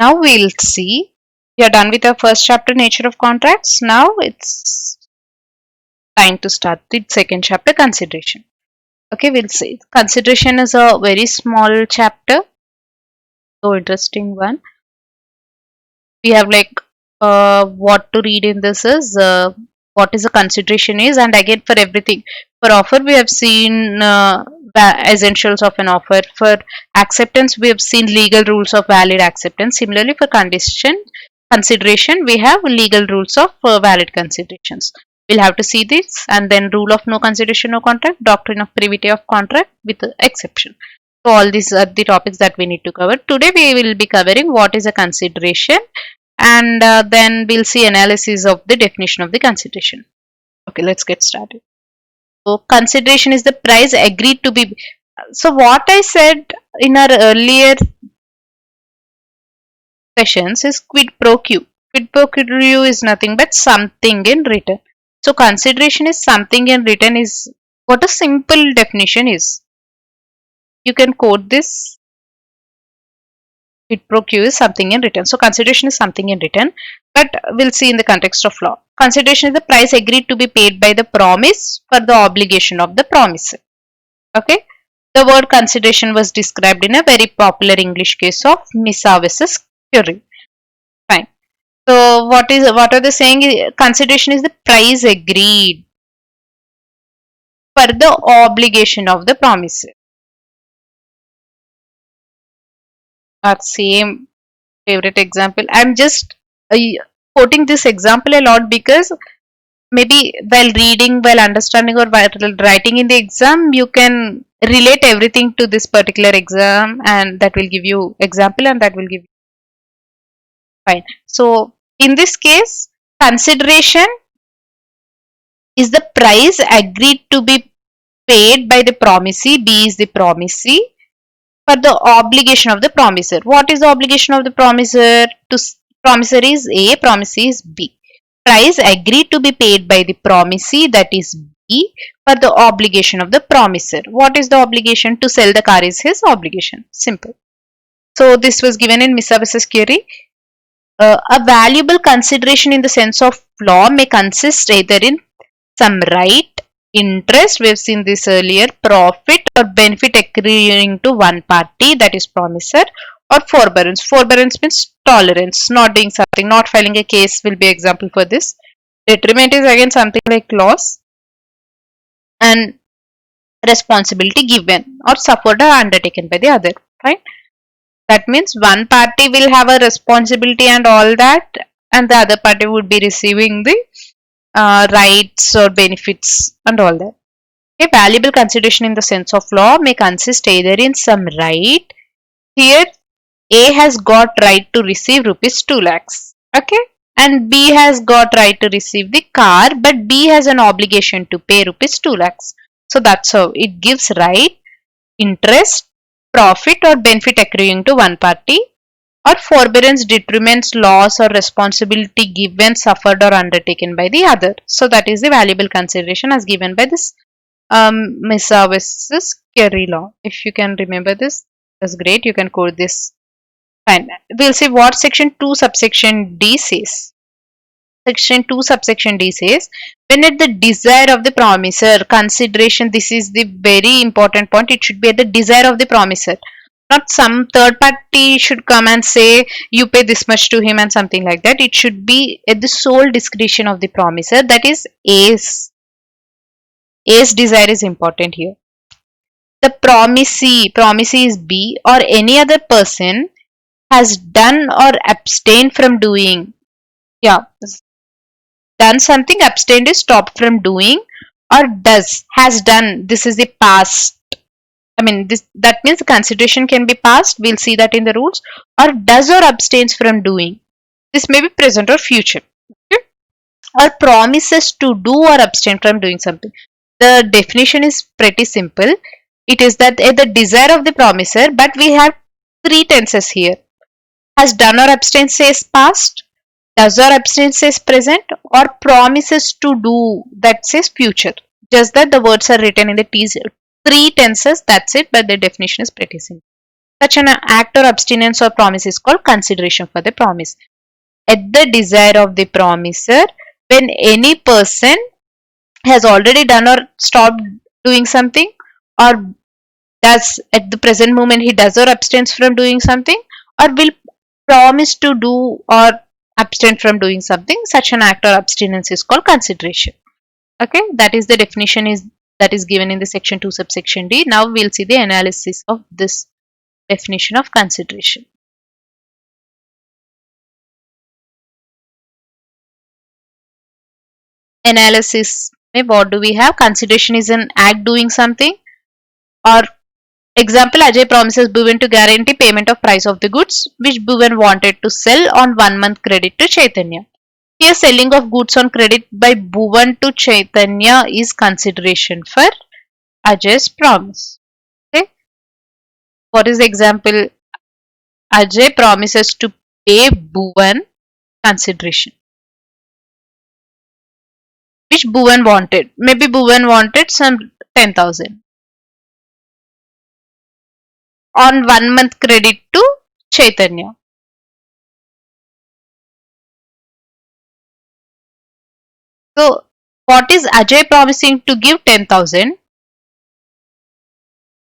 Now we'll see. We are done with our first chapter, Nature of Contracts. Now it's time to start the second chapter, Consideration. Okay, we'll see. Consideration is a very small chapter, so interesting one. We have what to read in this is what is a consideration is, and again for everything. For offer, we have seen the essentials of an offer. For acceptance, we have seen legal rules of valid acceptance. Similarly, for consideration, we have legal rules of valid considerations. We'll have to see this, and then rule of no consideration, no contract, doctrine of privity of contract with exception. So all these are the topics that we need to cover. Today we will be covering what is a consideration, and then we'll see analysis of the definition of the consideration. Okay, let's get started. So consideration is the price agreed to be. So what I said in our earlier sessions is quid pro quo. Quid pro quo is nothing but something in return. So consideration is something in return is what a simple definition is. You can quote this. Quid pro quo is something in return. So consideration is something in return, but we'll see in the context of law. Consideration is the price agreed to be paid by the promise for the obligation of the promisor. Okay. The word consideration was described in a very popular English case of Missa versus Curie. Fine. So what are they saying? Consideration is the price agreed for the obligation of the promisor. Our same favorite example. I'm just quoting this example a lot because maybe while reading, while understanding, or while writing in the exam, you can relate everything to this particular exam, and that will give you example, and that will give you fine. So in this case, consideration is the price agreed to be paid by the promisee. B is the promisee for the obligation of the promisor. What is the obligation of the promisor? Promisor is A, promisee is B. Price agreed to be paid by the promisee, that is B, for the obligation of the promisor. What is the obligation? To sell the car is his obligation. Simple. So this was given in Missa versus Curie. A valuable consideration in the sense of law may consist either in some right, interest, we have seen this earlier, profit or benefit accruing to one party, that is promisor, or forbearance. Forbearance means tolerance, not doing something, not filing a case will be example for this. Detriment is again something like loss, and responsibility given or suffered or undertaken by the other, right? That means one party will have a responsibility and all that, and the other party would be receiving the rights or benefits and all that. A valuable consideration in the sense of law may consist either in some right. Here A has got right to receive rupees 2 lakhs. Okay. And B has got right to receive the car, but B has an obligation to pay rupees 2 lakhs. So that's how it gives right, interest, profit or benefit accruing to one party, or forbearance determines loss or responsibility given, suffered or undertaken by the other. So that is the valuable consideration as given by this Missa versus Curie law. If you can remember this, that's great. You can quote this. Fine. We'll see what section 2 subsection D says. Section 2 subsection D says, when at the desire of the promisor, consideration, this is the very important point, it should be at the desire of the promisor. Not some third party should come and say you pay this much to him and something like that. It should be at the sole discretion of the promisor, that is A's desire is important here. The promisee is B, or any other person has done or abstained from doing. Yeah, done something, abstained is stopped from doing, or has done. This is the past. I mean, that means the consideration can be past. We'll see that in the rules. Or does or abstains from doing. This may be present or future. Okay? Or promises to do or abstain from doing something. The definition is pretty simple. It is that at the desire of the promisor, but we have three tenses here. Has done or abstained says past, does or abstain says present, or promises to do that says future. Just that the words are written in the three tenses, that's it, but the definition is pretty simple. Such an act or abstinence or promise is called consideration for the promise. At the desire of the promiser, when any person has already done or stopped doing something, or does at the present moment he does or abstains from doing something, or will promise to do or abstain from doing something, such an act or abstinence is called consideration. Okay, that is the definition is that is given in the section 2 subsection D. Now we'll see the analysis of this definition of consideration. Analysis. What do we have? Consideration is an act doing something, or example, Ajay promises Bhuvan to guarantee payment of price of the goods which Bhuvan wanted to sell on 1 month credit to Chaitanya. Here, selling of goods on credit by Bhuvan to Chaitanya is consideration for Ajay's promise. Okay. What is the example? Ajay promises to pay Bhuvan consideration, which Bhuvan wanted. Maybe Bhuvan wanted some 10,000 on 1 month credit to Chaitanya. So, what is Ajay promising to give 10,000?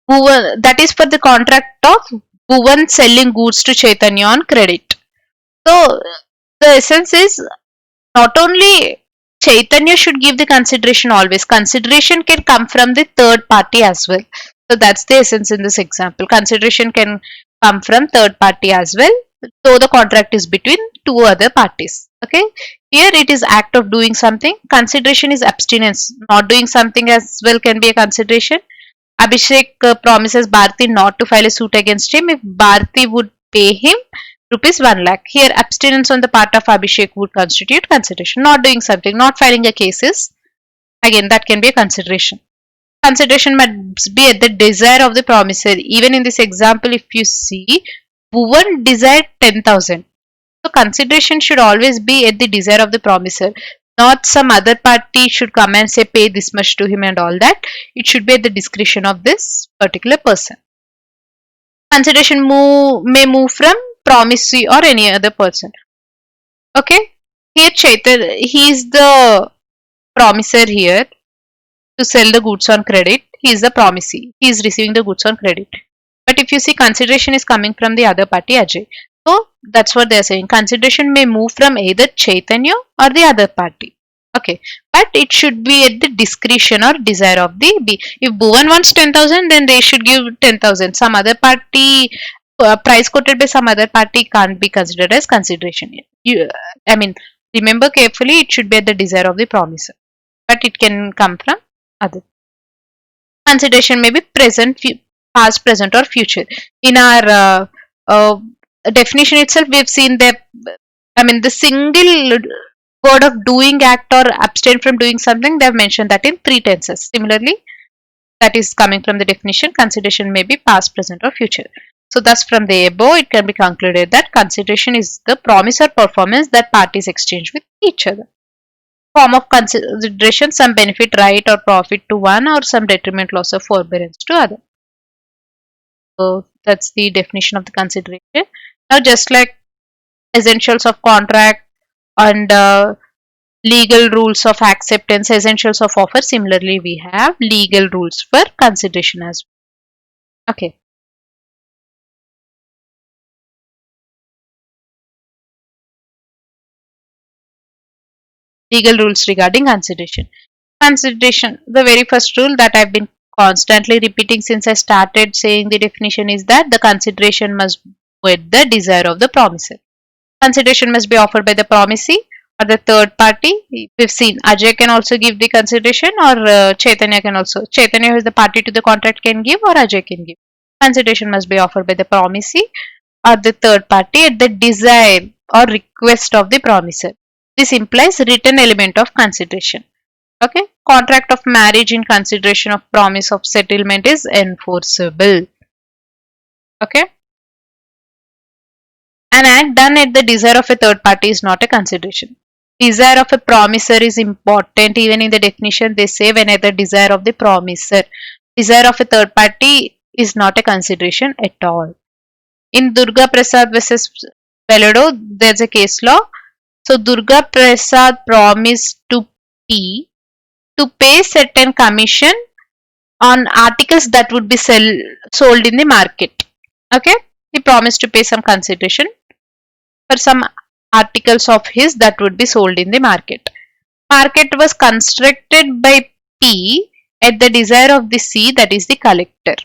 That is for the contract of Bhuvan selling goods to Chaitanya on credit. So, the essence is not only Chaitanya should give the consideration always, consideration can come from the third party as well. So, that's the essence in this example. Consideration can come from third party as well, though the contract is between two other parties. Okay, here it is act of doing something. Consideration is abstinence. Not doing something as well can be a consideration. Abhishek promises Bharti not to file a suit against him if Bharti would pay him rupees 1 lakh. Here, abstinence on the part of Abhishek would constitute consideration. Not doing something, not filing a case is, again, that can be a consideration. Consideration must be at the desire of the promisor. Even in this example, if you see, Bhuvan desired 10,000. So, consideration should always be at the desire of the promisor. Not some other party should come and say pay this much to him and all that. It should be at the discretion of this particular person. Consideration may move from promisee or any other person. Okay. Here Chaitanya, he is the promiser here to sell the goods on credit. He is the promisee. He is receiving the goods on credit. But if you see, consideration is coming from the other party, Ajay. So that's what they are saying. Consideration may move from either Chaitanya or the other party. Okay, but it should be at the discretion or desire of the B. If Bhuvan wants 10,000, then they should give 10,000. Some other party, price quoted by some other party can't be considered as consideration. I mean, remember carefully, it should be at the desire of the promiser, but it can come from other. Consideration may be present, past, present, or future. In our definition itself, we've seen that, I mean, the single word of doing act or abstain from doing something, they've mentioned that in 3 tenses. Similarly, that is coming from the definition, consideration may be past, present, or future. So, thus, from the above, it can be concluded that consideration is the promise or performance that parties exchange with each other. Form of consideration, some benefit, right, or profit to one, or some detriment, loss, or forbearance to other. So, that's the definition of the consideration. Now, just like essentials of contract and legal rules of acceptance, essentials of offer, similarly we have legal rules for consideration as well. Okay. Legal rules regarding consideration. Consideration, the very first rule that I've been constantly repeating since I started saying the definition is that the consideration must be with the desire of the promisor. Consideration must be offered by the promisee or the third party. We've seen Ajay can also give the consideration, or Chaitanya can also. Chaitanya, who is the party to the contract, can give, or Ajay can give. Consideration must be offered by the promisee or the third party at the desire or request of the promisor. This implies written element of consideration. Okay, contract of marriage in consideration of promise of settlement is enforceable. Okay, an act done at the desire of a third party is not a consideration. Desire of a promisor is important. Even in the definition, they say when at the desire of the promisor. Desire of a third party is not a consideration at all. In Durga Prasad versus Velado, there's a case law. So Durga Prasad promised to P to pay certain commission on articles that would be sold in the market. Okay, he promised to pay some consideration for some articles of his that would be sold in the market. Market was constructed by P at the desire of the C, that is the collector.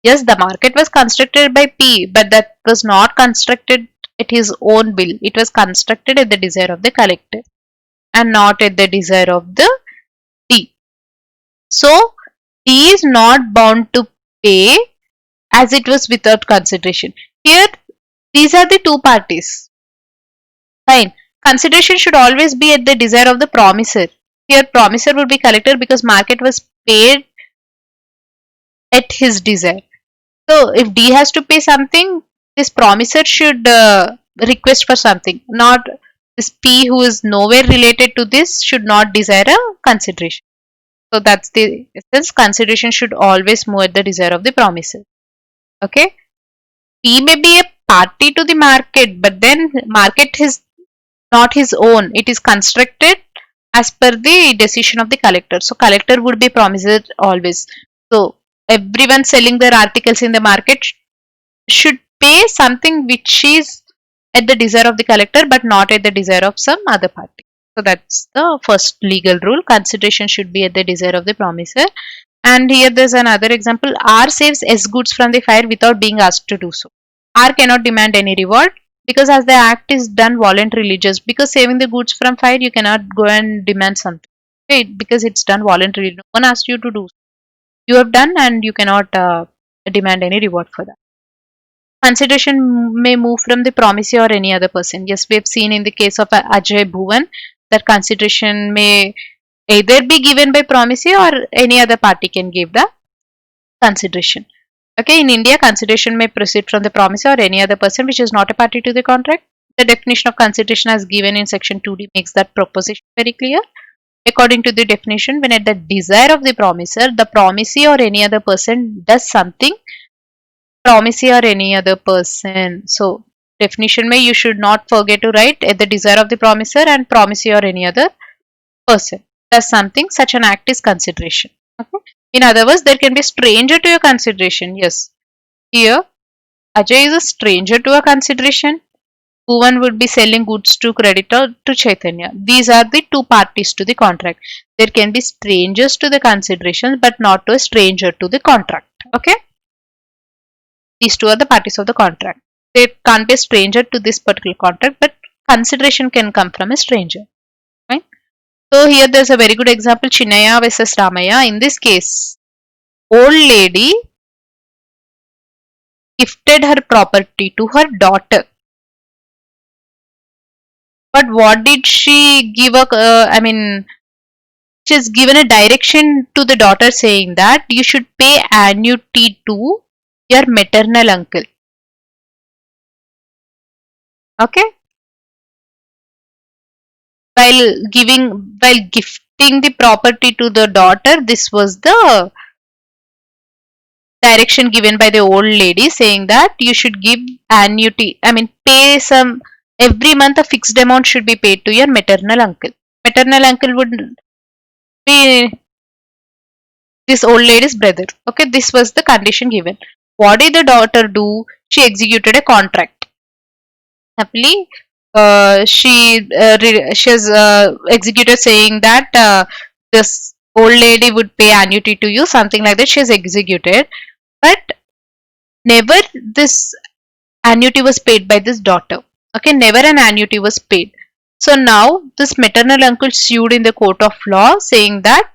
Yes, the market was constructed by P, but that was not constructed at his own will. It was constructed at the desire of the collector and not at the desire of the D. So, D is not bound to pay as it was without consideration. Here, these are the two parties. Fine. Consideration should always be at the desire of the promisor. Here, promisor would be collector because market was paid at his desire. So, if D has to pay something, this promisor should request for something. Not this P, who is nowhere related to this, should not desire a consideration. So, that's the essence. Consideration should always move at the desire of the promisor. Okay. P may be a party to the market, but then market is not his own. It is constructed as per the decision of the collector. So collector would be promisor always. So everyone selling their articles in the market should pay something which is at the desire of the collector but not at the desire of some other party. So that's the first legal rule. Consideration should be at the desire of the promisor. And here there's another example. R saves S goods from the fire without being asked to do so. R cannot demand any reward because as the act is done voluntarily, just because saving the goods from fire, you cannot go and demand something. Okay, because it's done voluntarily. No one asked you to do so. You have done and you cannot demand any reward for that. Consideration may move from the promisee or any other person. Yes, we have seen in the case of Ajay Bhuvan that consideration may either be given by promisee or any other party can give the consideration. Okay, in India, consideration may proceed from the promisee or any other person which is not a party to the contract. The definition of consideration as given in section 2D makes that proposition very clear. According to the definition, when at the desire of the promisor, the promisee or any other person does something, promisee or any other person. So, definition may you should not forget to write at the desire of the promisor and promisee or any other person does something, such an act is consideration. Okay. In other words, there can be stranger to your consideration. Yes. Here, Ajay is a stranger to a consideration. Bhuvan would be selling goods to creditor to Chaitanya. These are the two parties to the contract. There can be strangers to the consideration but not to a stranger to the contract. Okay. These two are the parties of the contract. There can't be a stranger to this particular contract, but consideration can come from a stranger. Right? So here there's a very good example, Chinnaya versus Ramaya. In this case, old lady gifted her property to her daughter. But what did she give she's given a direction to the daughter saying that you should pay annuity to your maternal uncle. Okay? While gifting the property to the daughter, this was the direction given by the old lady saying that you should give annuity. Pay some every month a fixed amount should be paid to your maternal uncle. Maternal uncle would be this old lady's brother. Okay, this was the condition given. What did the daughter do? She executed a contract. Happily, she has executed saying that this old lady would pay annuity to you, something like that. She has executed, but never this annuity was paid by this daughter. Okay, never an annuity was paid. So now this maternal uncle sued in the court of law saying that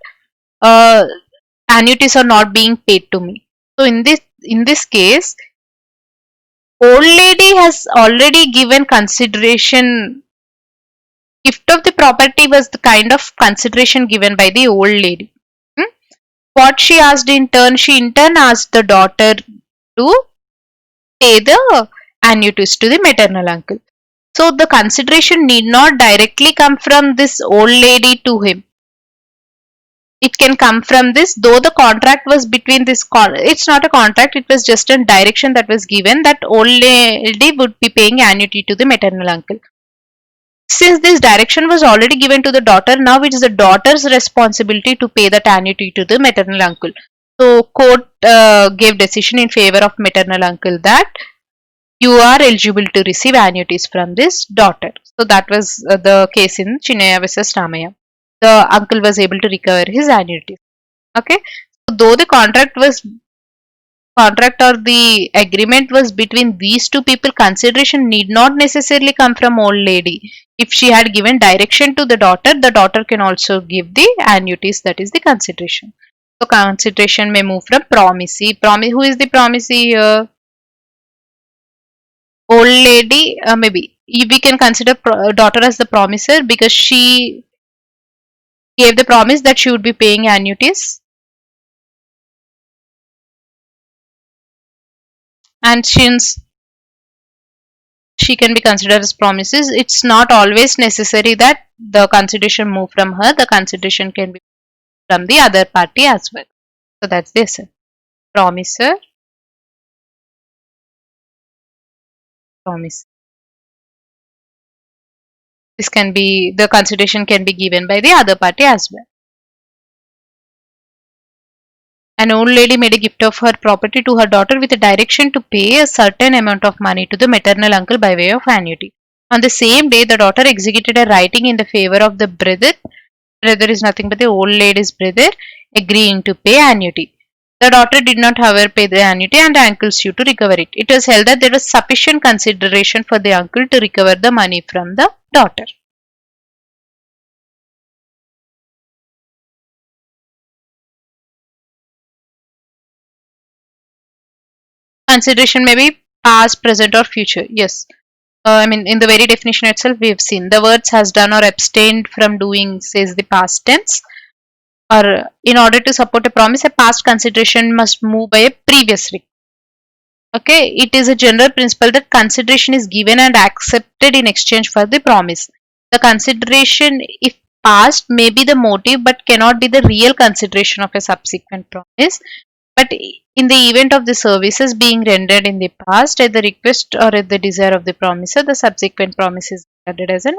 uh, annuities are not being paid to me. So in this case, old lady has already given consideration. Gift of the property was the kind of consideration given by the old lady. Hmm? What she asked in turn, she in turn asked the daughter to pay the annuities to the maternal uncle. So the consideration need not directly come from this old lady to him. it can come from this, though the contract was between this it's not a contract, it was just a direction that was given that old lady would be paying annuity to the maternal uncle. Since this direction was already given to the daughter, now it is the daughter's responsibility to pay that annuity to the maternal uncle. So court gave decision in favor of maternal uncle that you are eligible to receive annuities from this daughter. So that was the case in Chinnaya versus Ramaya. The uncle was able to recover his annuity. Okay. So though the contract or the agreement was between these two people, consideration need not necessarily come from old lady. If she had given direction to the daughter can also give the annuities, that is the consideration. So consideration may move from promisee. Who is the promisee here? Old lady, maybe. We can consider daughter as the promiser because she gave the promise that she would be paying annuities. And since she can be considered as promises, it's not always necessary that the consideration move from her. The consideration can be from the other party as well. So that's this. Promiser, promise. This can be, the consideration can be given by the other party as well. An old lady made a gift of her property to her daughter with a direction to pay a certain amount of money to the maternal uncle by way of annuity. On the same day, the daughter executed a writing in the favor of the brother. Brother is nothing but the old lady's brother, agreeing to pay annuity. The daughter did not, however, pay the annuity and the uncle sued to recover it. It was held that there was sufficient consideration for the uncle to recover the money from the daughter. Consideration may be past, present, or future. Yes. I mean, in the very definition itself, we have seen the words has done or abstained from doing says the past tense. Or in order to support a promise, a past consideration must move by a previous request. Okay, it is a general principle that consideration is given and accepted in exchange for the promise. The consideration, if past, may be the motive but cannot be the real consideration of a subsequent promise. But in the event of the services being rendered in the past at the request or at the desire of the promiser, the subsequent promise is regarded as an